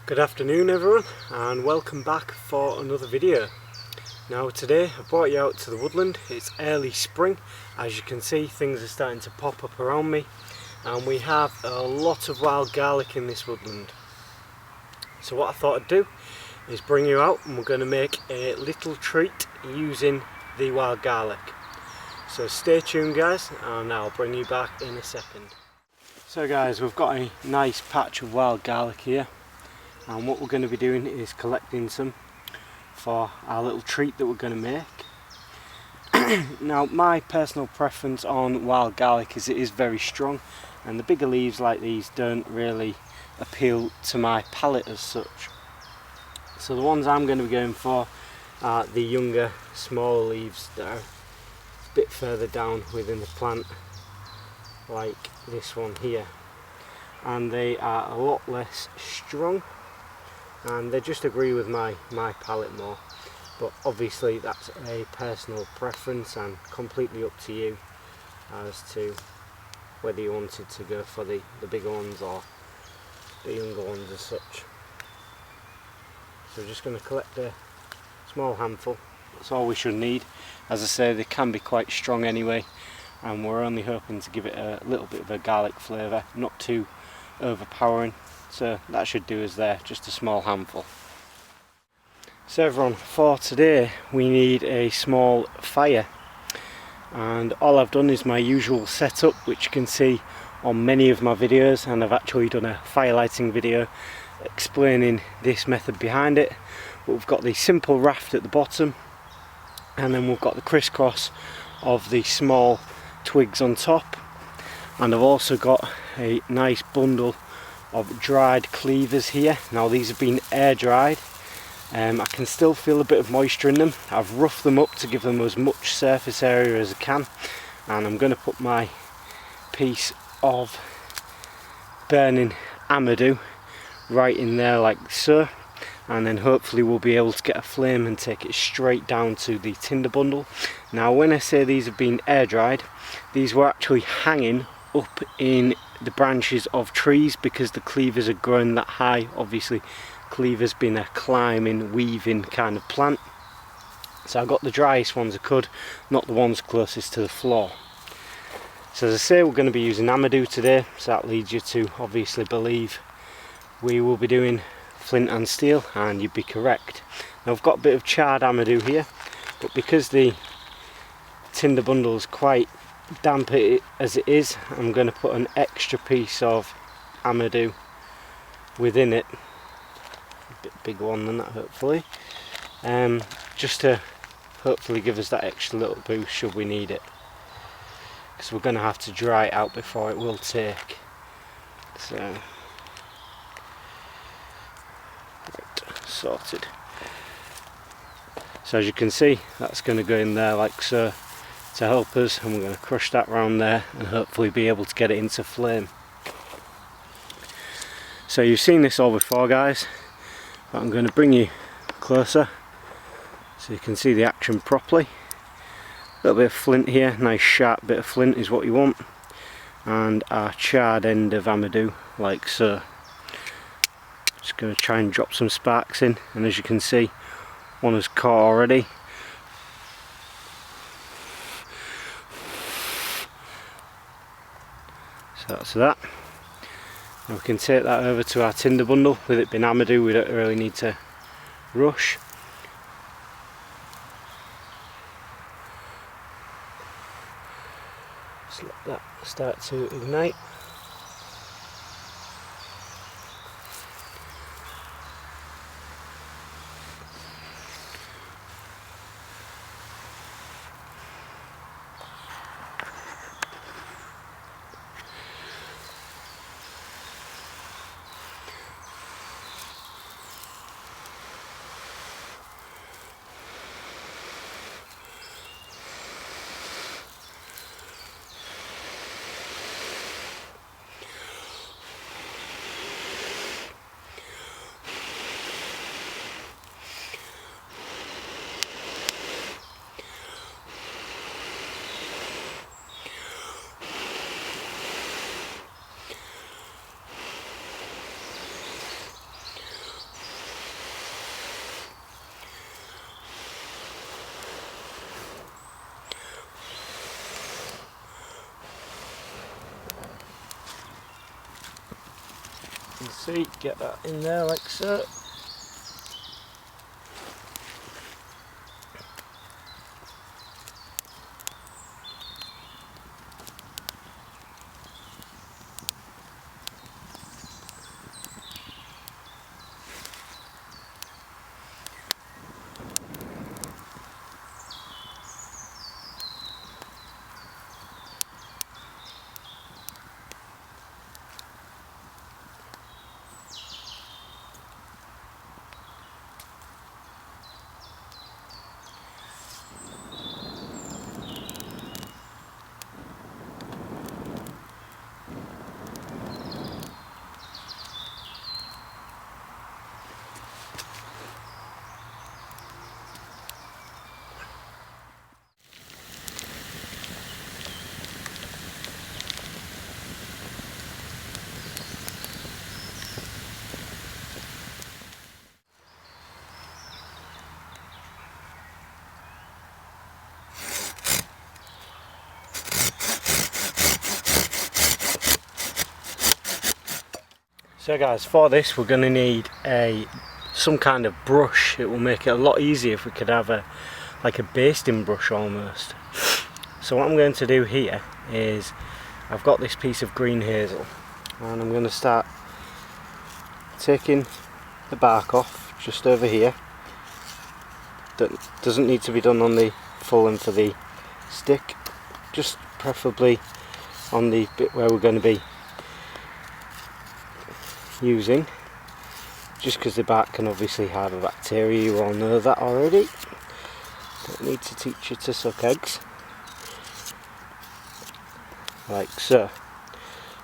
Good afternoon everyone, and welcome back for another video. Now today I brought you out to the woodland. It's early spring. As you can see, things are starting to pop up around me, and we have a lot of wild garlic in this woodland. So what I thought I'd do is bring you out, and we're going to make a little treat using the wild garlic. So stay tuned guys, and I'll bring you back in a second. So guys, we've got a nice patch of wild garlic here, and what we're going to be doing is collecting some for our little treat that we're going to make. Now my personal preference on wild garlic is it is very strong, and the bigger leaves like these don't really appeal to my palate as such. So the ones I'm going to be going for are the younger, smaller leaves that are a bit further down within the plant, like this one here, and they are a lot less strong, and they just agree with my palate more. But obviously that's a personal preference and completely up to you as to whether you wanted to go for the bigger ones or the younger ones as such. So we're just going to collect a small handful. That's all we should need. As I say, they can be quite strong anyway, and we're only hoping to give it a little bit of a garlic flavour, not too overpowering. So that should do us there, just a small handful. So everyone, for today we need a small fire, and all I've done is my usual setup, which you can see on many of my videos, and I've actually done a fire lighting video explaining this method behind it. But we've got the simple raft at the bottom, and then we've got the crisscross of the small twigs on top, and I've also got a nice bundle of dried cleavers here. Now these have been air dried. I can still feel a bit of moisture in them. I've roughed them up to give them as much surface area as I can, and I'm going to put my piece of burning amadou right in there like so, and then hopefully we'll be able to get a flame and take it straight down to the tinder bundle. Now when I say these have been air dried, these were actually hanging up in the branches of trees because the cleavers are growing that high. Obviously cleavers being a climbing, weaving kind of plant, so I got the driest ones I could, not the ones closest to the floor. So as I say, we're going to be using amadou today, so that leads you to obviously believe we will be doing flint and steel, and you'd be correct. Now I've got a bit of charred amadou here, but because the tinder bundle is quite damp as it is, I'm going to put an extra piece of amadou within it, a bit bigger one than that hopefully, just to hopefully give us that extra little boost should we need it, because we're going to have to dry it out before it will take. So right, sorted. So as you can see, that's going to go in there like so to help us, and we're going to crush that round there and hopefully be able to get it into flame. So you've seen this all before guys, but I'm going to bring you closer so you can see the action properly. A little bit of flint here, nice sharp bit of flint is what you want, and our charred end of amadou like so. Just going to try and drop some sparks in, and as you can see, one has caught already. So that's that. Now we can take that over to our tinder bundle. With it being amadou, we don't really need to rush. Just let that start to ignite. can see, get that in there like so. So guys, for this we're going to need some kind of brush. It will make it a lot easier if we could have like a basting brush almost. So what I'm going to do here is, I've got this piece of green hazel and I'm going to start taking the bark off just over here. That doesn't need to be done on the full length of the stick, just preferably on the bit where we're going to be using, just because the bark can obviously harbour bacteria. You all know that already. Don't need to teach you to suck eggs. Like so.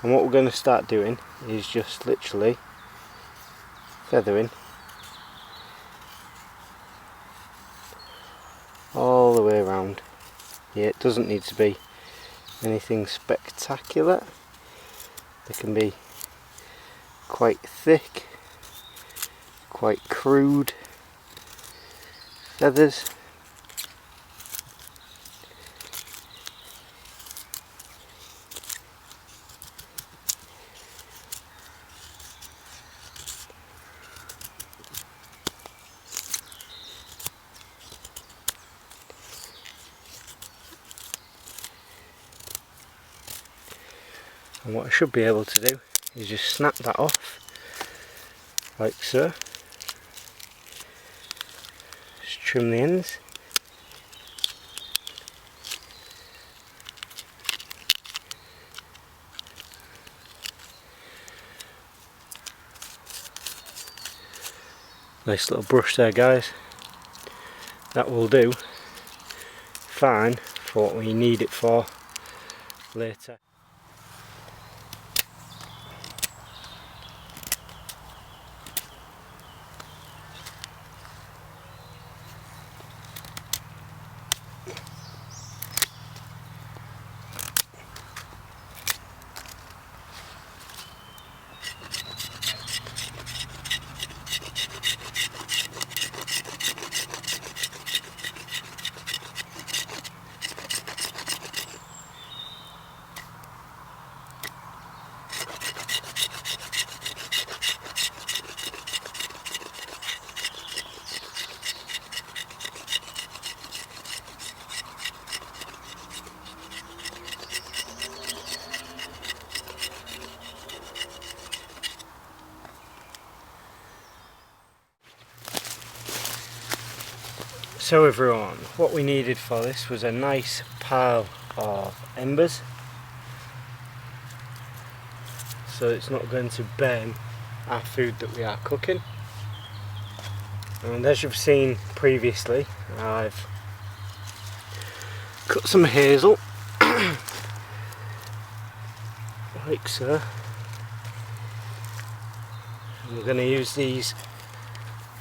And what we're going to start doing is just literally feathering all the way around. Yeah, it doesn't need to be anything spectacular. They can be quite thick, quite crude feathers. And what I should be able to do is just snap that off like so. Just trim the ends. Nice little brush there guys. That will do fine for what we need it for later. So everyone, what we needed for this was a nice pile of embers, so it's not going to burn our food that we are cooking. And as you've seen previously, I've cut some hazel like so, and we're going to use these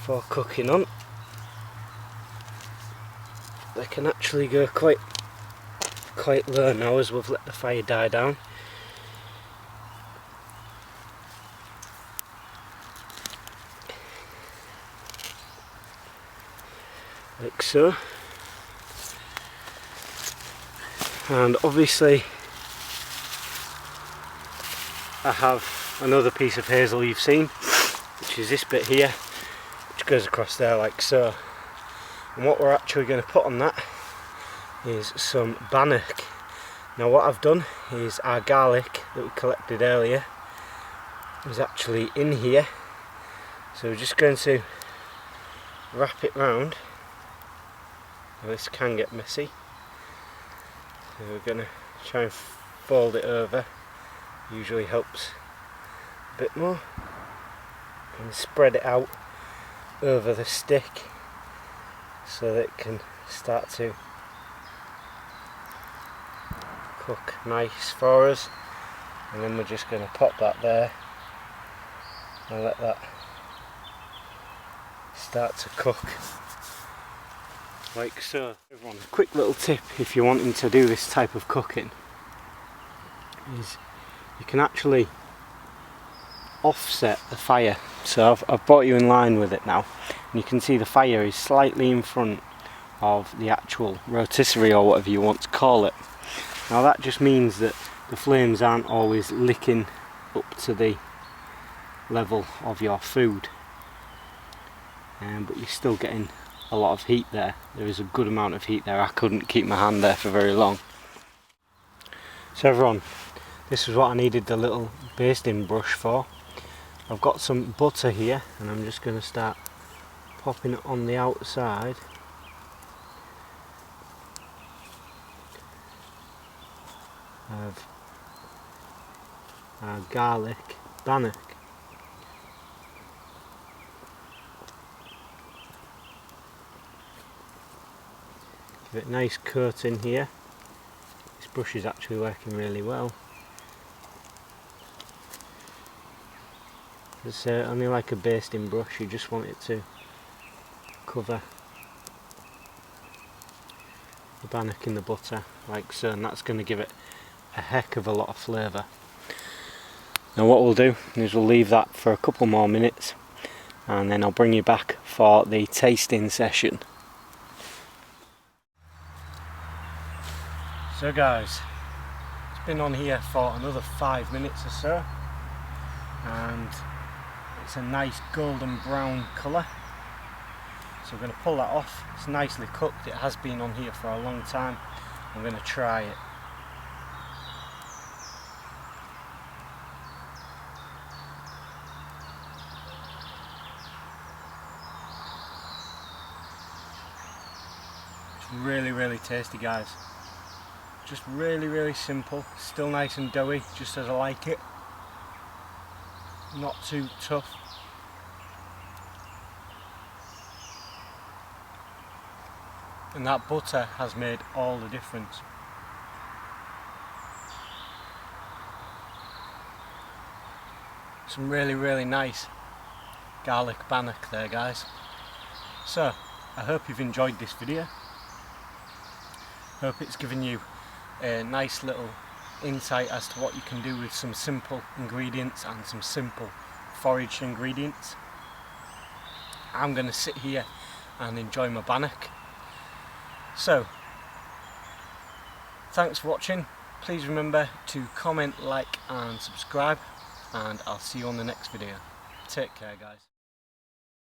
for cooking on. They can actually go quite low now as we've let the fire die down. Like so. And obviously I have another piece of hazel you've seen, which is this bit here, which goes across there like so. And what we're actually going to put on that is some bannock. Now what I've done is our garlic that we collected earlier is actually in here, so we're just going to wrap it round. Now this can get messy, so we're going to try and fold it over, usually helps a bit more, and spread it out over the stick so that it can start to cook nice for us. And then we're just going to pop that there and let that start to cook like so. Everyone, a quick little tip if you're wanting to do this type of cooking is you can actually offset the fire. So I've brought you in line with it now, and you can see the fire is slightly in front of the actual rotisserie, or whatever you want to call it. Now that just means that the flames aren't always licking up to the level of your food, but you're still getting a lot of heat there. There is a good amount of heat there. I couldn't keep my hand there for very long. So everyone, this is what I needed the little basting brush for. I've got some butter here, and I'm just going to start popping it on the outside of our garlic bannock. Give it a nice coat in here. This brush is actually working really well. It's only like a basting brush, you just want it to cover the bannock in the butter like so, and that's going to give it a heck of a lot of flavour. Now what we'll do is we'll leave that for a couple more minutes, and then I'll bring you back for the tasting session. So guys, it's been on here for another 5 minutes or so, and it's a nice golden brown colour. So we're going to pull that off. It's nicely cooked. It has been on here for a long time. I'm going to try it. It's really tasty, guys. Just really simple. Still nice and doughy, just as I like it. Not too tough. And that butter has made all the difference. Some really nice garlic bannock there, guys. So I hope you've enjoyed this video. Hope it's given you a nice little insight as to what you can do with some simple ingredients and some simple foraged ingredients. I'm going to sit here and enjoy my bannock. So, thanks for watching. Please remember to comment, like and subscribe, and I'll see you on the next video. Take care, guys.